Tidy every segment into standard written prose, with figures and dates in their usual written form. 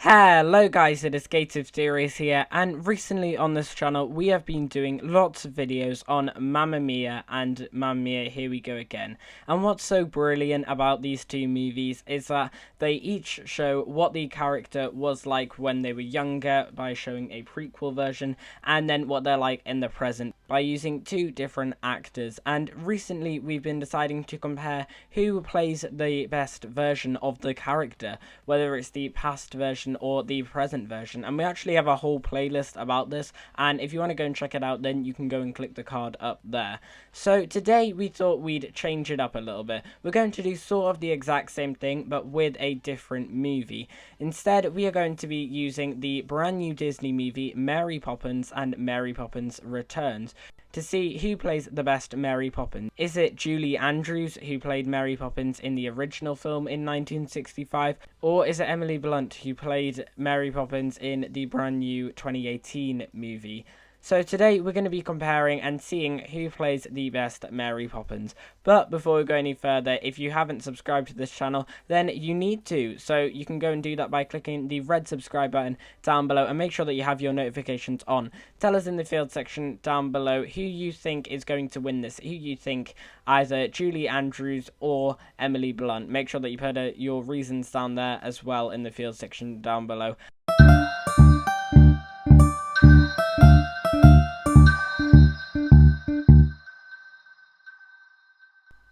Hello guys, it is Gates of Theories here, and recently on this channel we have been doing lots of videos on Mamma Mia and Mamma Mia Here We Go Again. And what's so brilliant about these two movies is that they each show what the character was like when they were younger by showing a prequel version, and then what they're like in the present by using two different actors. And recently we've been deciding to compare who plays the best version of the character, whether it's the past version or the present version, and we actually have a whole playlist about this, and if you want to go and check it out, then you can go and click the card up there. So today we thought we'd change it up a little bit. We're going to do sort of the exact same thing but with a different movie. Instead, we are going to be using the brand new Disney movie Mary Poppins and Mary Poppins Returns to see who plays the best Mary Poppins. Is it Julie Andrews, who played Mary Poppins in the original film in 1965, or is it Emily Blunt, who played Mary Poppins in the brand new 2018 movie? So today we're going to be comparing and seeing who plays the best Mary Poppins. But before we go any further, if you haven't subscribed to this channel, then you need to. So you can go and do that by clicking the red subscribe button down below and make sure that you have your notifications on. Tell us in the field section down below who you think is going to win this, who you think, either Julie Andrews or Emily Blunt. Make sure that you put your reasons down there as well in the field section down below.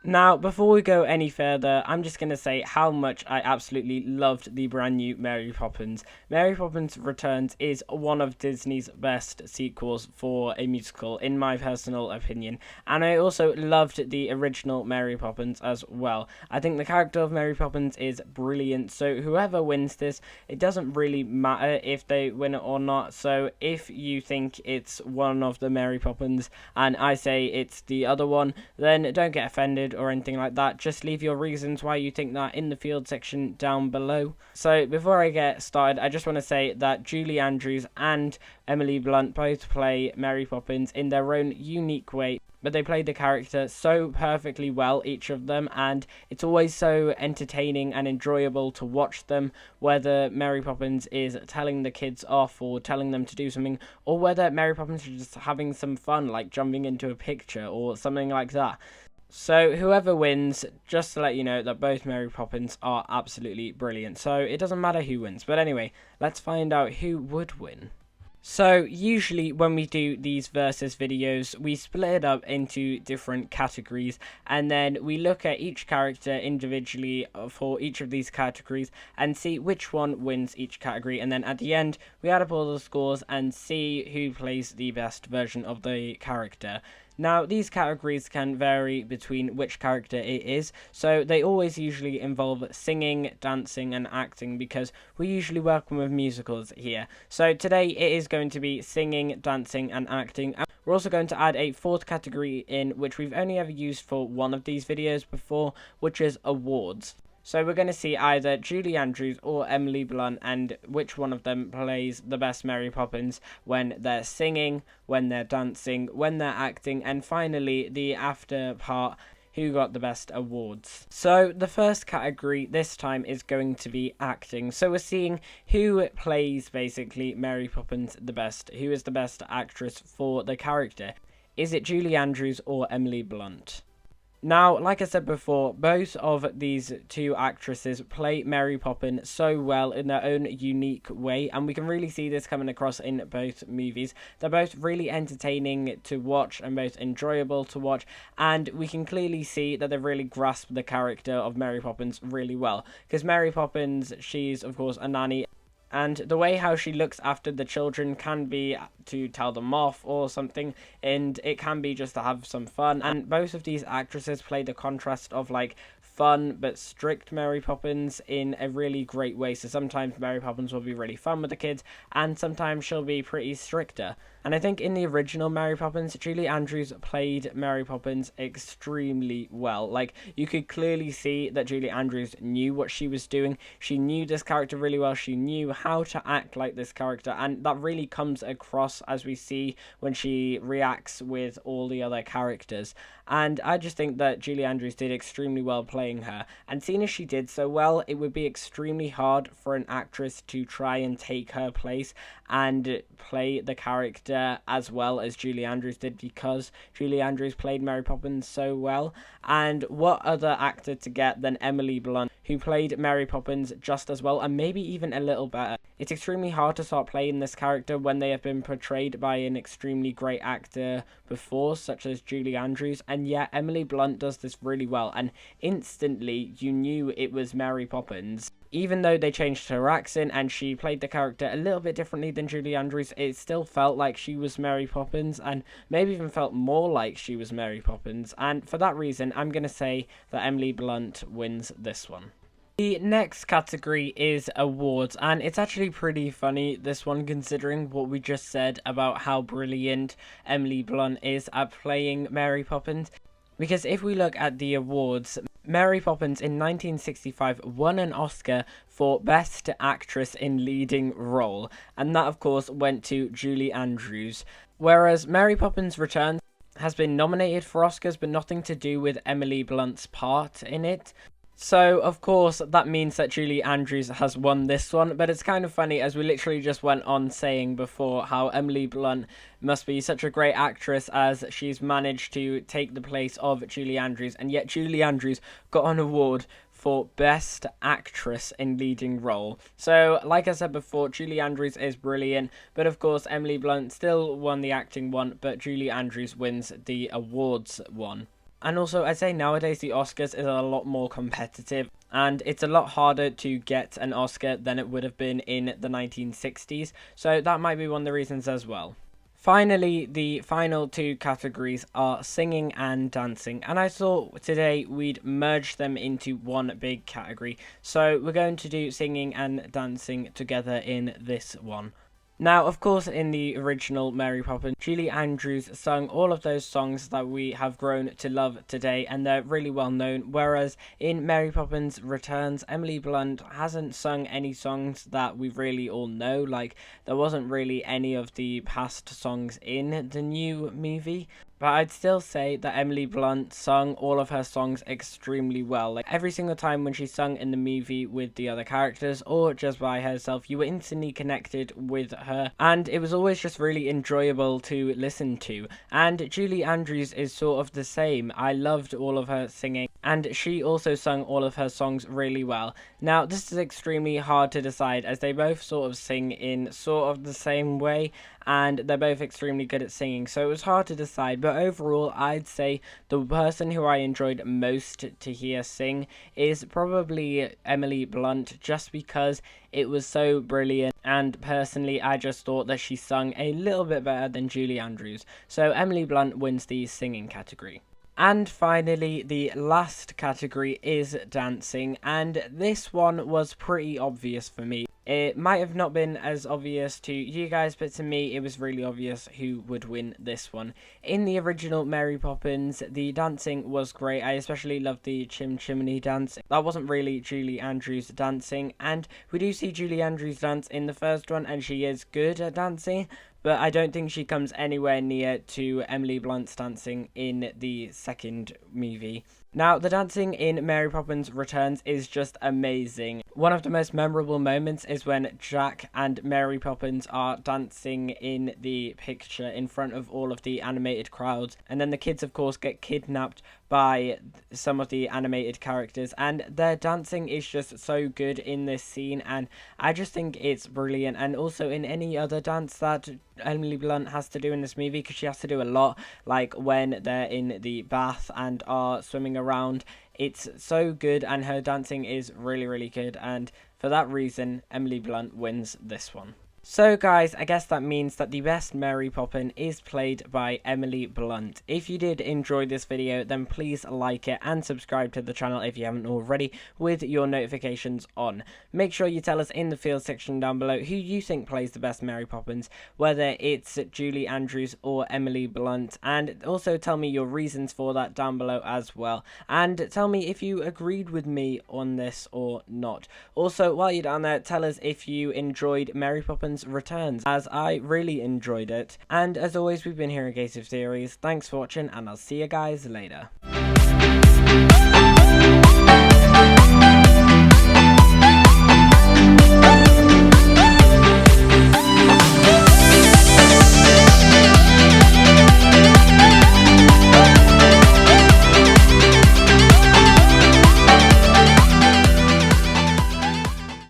Now, before we go any further, I'm just going to say how much I absolutely loved the brand new Mary Poppins. Mary Poppins Returns is one of Disney's best sequels for a musical, in my personal opinion. And I also loved the original Mary Poppins as well. I think the character of Mary Poppins is brilliant, so whoever wins this, it doesn't really matter if they win it or not. So if you think it's one of the Mary Poppins and I say it's the other one, then don't get offended or anything like that. Just leave your reasons why you think that in the field section down below. So before I get started, I just want to say that Julie Andrews and Emily Blunt both play Mary Poppins in their own unique way, but they play the character so perfectly well, each of them, and it's always so entertaining and enjoyable to watch them, whether Mary Poppins is telling the kids off or telling them to do something, or whether Mary Poppins is just having some fun, like jumping into a picture or something like that. So whoever wins, just to let you know that both Mary Poppins are absolutely brilliant. So it doesn't matter who wins. But anyway, let's find out who would win. So usually when we do these versus videos, we split it up into different categories, and then we look at each character individually for each of these categories and see which one wins each category, and then at the end we add up all the scores and see who plays the best version of the character. Now, these categories can vary between which character it is, so they always usually involve singing, dancing, and acting, because we usually work with musicals here. So today it is going to be singing, dancing, and acting. We're also going to add a fourth category in, which we've only ever used for one of these videos before, which is awards. So we're going to see either Julie Andrews or Emily Blunt and which one of them plays the best Mary Poppins when they're singing, when they're dancing, when they're acting, and finally the after part, who got the best awards. So the first category this time is going to be acting. So we're seeing who plays basically Mary Poppins the best, who is the best actress for the character. Is it Julie Andrews or Emily Blunt? Now, like I said before, both of these two actresses play Mary Poppins so well in their own unique way, and we can really see this coming across in both movies. They're both really entertaining to watch and both enjoyable to watch, and we can clearly see that they've really grasped the character of Mary Poppins really well. Because Mary Poppins, she's of course a nanny, and the way how she looks after the children can be to tell them off or something, and it can be just to have some fun. And both of these actresses play the contrast of like fun but strict Mary Poppins in a really great way. So sometimes Mary Poppins will be really fun with the kids, and sometimes she'll be pretty stricter. And I think in the original Mary Poppins, Julie Andrews played Mary Poppins extremely well. Like, you could clearly see that Julie Andrews knew what she was doing. She knew this character really well. She knew how to act like this character, and that really comes across as we see when she reacts with all the other characters. And I just think that Julie Andrews did extremely well playing playing her. And seeing as she did so well, it would be extremely hard for an actress to try and take her place and play the character as well as Julie Andrews did, because Julie Andrews played Mary Poppins so well. And what other actor to get than Emily Blunt, who played Mary Poppins just as well, and maybe even a little better. It's extremely hard to start playing this character when they have been portrayed by an extremely great actor before, such as Julie Andrews, and yet Emily Blunt does this really well, and instantly you knew it was Mary Poppins. Even though they changed her accent and she played the character a little bit differently than Julie Andrews, it still felt like she was Mary Poppins, and maybe even felt more like she was Mary Poppins. And for that reason, I'm going to say that Emily Blunt wins this one. The next category is awards, and it's actually pretty funny, this one, considering what we just said about how brilliant Emily Blunt is at playing Mary Poppins. Because if we look at the awards, Mary Poppins in 1965 won an Oscar for Best Actress in Leading Role, and that of course went to Julie Andrews. Whereas Mary Poppins Returns has been nominated for Oscars, but nothing to do with Emily Blunt's part in it. So, of course, that means that Julie Andrews has won this one, but it's kind of funny as we literally just went on saying before how Emily Blunt must be such a great actress as she's managed to take the place of Julie Andrews, and yet Julie Andrews got an award for Best Actress in Leading Role. So, like I said before, Julie Andrews is brilliant, but of course Emily Blunt still won the acting one, but Julie Andrews wins the awards one. And also, I'd say nowadays the Oscars is a lot more competitive, and it's a lot harder to get an Oscar than it would have been in the 1960s, so that might be one of the reasons as well. Finally, the final two categories are singing and dancing, and I thought today we'd merge them into one big category, so we're going to do singing and dancing together in this one. Now, of course, in the original Mary Poppins, Julie Andrews sung all of those songs that we have grown to love today, and they're really well known, whereas in Mary Poppins Returns, Emily Blunt hasn't sung any songs that we really all know. Like, there wasn't really any of the past songs in the new movie. But I'd still say that Emily Blunt sung all of her songs extremely well. Like, every single time when she sung in the movie with the other characters or just by herself, you were instantly connected with her, and it was always just really enjoyable to listen to. And Julie Andrews is sort of the same. I loved all of her singing, and she also sung all of her songs really well. Now, this is extremely hard to decide as they both sort of sing in sort of the same way, and they're both extremely good at singing, so it was hard to decide. But overall, I'd say the person who I enjoyed most to hear sing is probably Emily Blunt, just because it was so brilliant, and personally I just thought that she sung a little bit better than Julie Andrews. So Emily Blunt wins the singing category. And finally, the last category is dancing, and this one was pretty obvious for me. It might have not been as obvious to you guys, but to me it was really obvious who would win this one. In the original Mary Poppins, the dancing was great. I especially loved the chimney dance. That wasn't really Julie Andrews dancing, and we do see Julie Andrews dance in the first one, and she is good at dancing, but I don't think she comes anywhere near to Emily Blunt's dancing in the second movie. Now, the dancing in Mary Poppins Returns is just amazing. One of the most memorable moments is when Jack and Mary Poppins are dancing in the picture in front of all of the animated crowds, and then the kids, of course, get kidnapped by some of the animated characters, and their dancing is just so good in this scene, and I just think it's brilliant. And also in any other dance that Emily Blunt has to do in this movie, because she has to do a lot, like when they're in the bath and are swimming around, it's so good, and her dancing is really, really good, and for that reason Emily Blunt wins this one. So guys, I guess that means that the best Mary Poppins is played by Emily Blunt. If you did enjoy this video, then please like it and subscribe to the channel if you haven't already with your notifications on. Make sure you tell us in the field section down below who you think plays the best Mary Poppins, whether it's Julie Andrews or Emily Blunt, and also tell me your reasons for that down below as well. And tell me if you agreed with me on this or not. Also, while you're down there, tell us if you enjoyed Mary Poppins Returns, as I really enjoyed it. And as always, we've been here in Case of Theories. Thanks for watching, and I'll see you guys later.